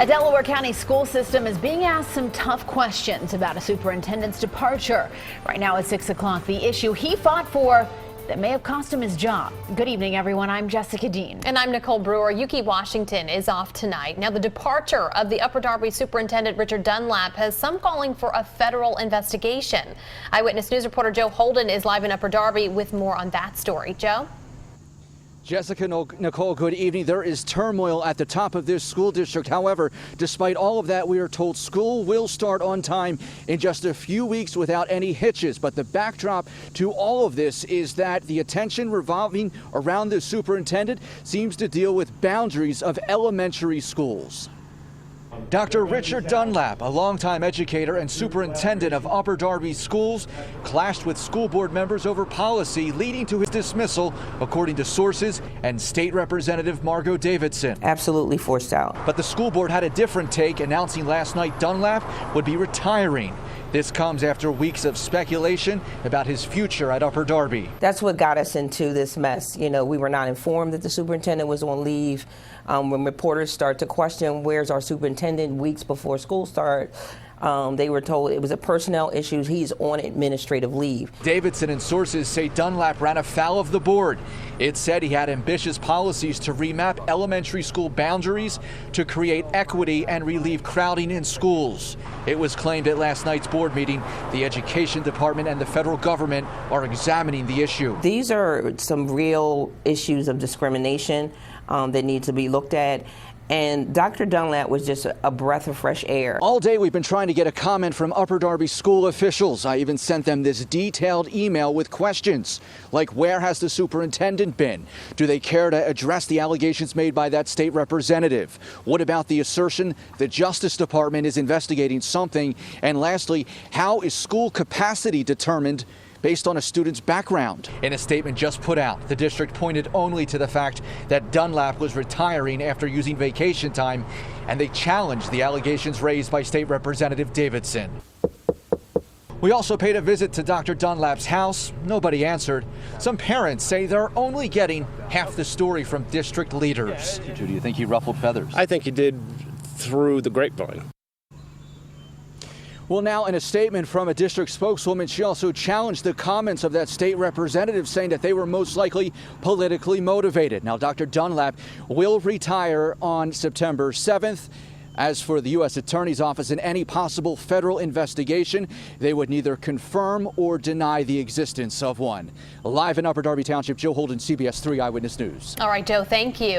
A Delaware County school system is being asked some tough questions about a superintendent's departure. Right now at 6 o'clock, the issue he fought for that may have cost him his job. Good evening, everyone. I'm Jessica Dean. And I'm Nicole Brewer. Yuki Washington is off tonight. Now, the departure of the Upper Darby Superintendent Richard Dunlap has some calling for a federal investigation. Eyewitness News reporter Joe Holden is live in Upper Darby with more on that story. Joe? Jessica, Nicole, good evening. There is turmoil at the top of this school district. However, despite all of that, we are told school will start on time in just a few weeks without any hitches. But the backdrop to all of this is that the attention revolving around the superintendent seems to deal with boundaries of elementary schools. Dr. Richard Dunlap, a longtime educator and superintendent of Upper Darby schools, clashed with school board members over policy leading to his dismissal, according to sources and State Representative Margot Davidson. Absolutely forced out. But the school board had a different take, announcing last night Dunlap would be retiring. This comes after weeks of speculation about his future at Upper Darby. That's what got us into this mess. You know, we were not informed that the superintendent was on leave. When reporters start to question, where's our superintendent, weeks before school start, they were told it was a personnel issue. He's on administrative leave. Davidson and sources say Dunlap ran afoul of the board. It said he had ambitious policies to remap elementary school boundaries to create equity and relieve crowding in schools. It was claimed at last night's board meeting the education department and the federal government are examining the issue. These are some real issues of discrimination that need to be looked at. And Dr. Dunlap was just a breath of fresh air. All day we've been trying to get a comment from Upper Darby school officials. I even sent them this detailed email with questions like, where has the superintendent been? Do they care to address the allegations made by that state representative? What about the assertion the Justice Department is investigating something? And lastly, how is school capacity determined based on a student's background? In a statement just put out, the district pointed only to the fact that Dunlap was retiring after using vacation time, and they challenged the allegations raised by State Representative Davidson. We also paid a visit to Dr. Dunlap's house. Nobody answered. Some parents say they're only getting half the story from district leaders. Do you think he ruffled feathers? I think he did through the grapevine. Well, now in a statement from a district spokeswoman, she also challenged the comments of that state representative, saying that they were most likely politically motivated. Now, Dr. Dunlap will retire on September 7th. As for the U.S. Attorney's Office and any possible federal investigation, they would neither confirm or deny the existence of one. Live in Upper Darby Township, Joe Holden, CBS 3 Eyewitness News. All right, Joe, thank you.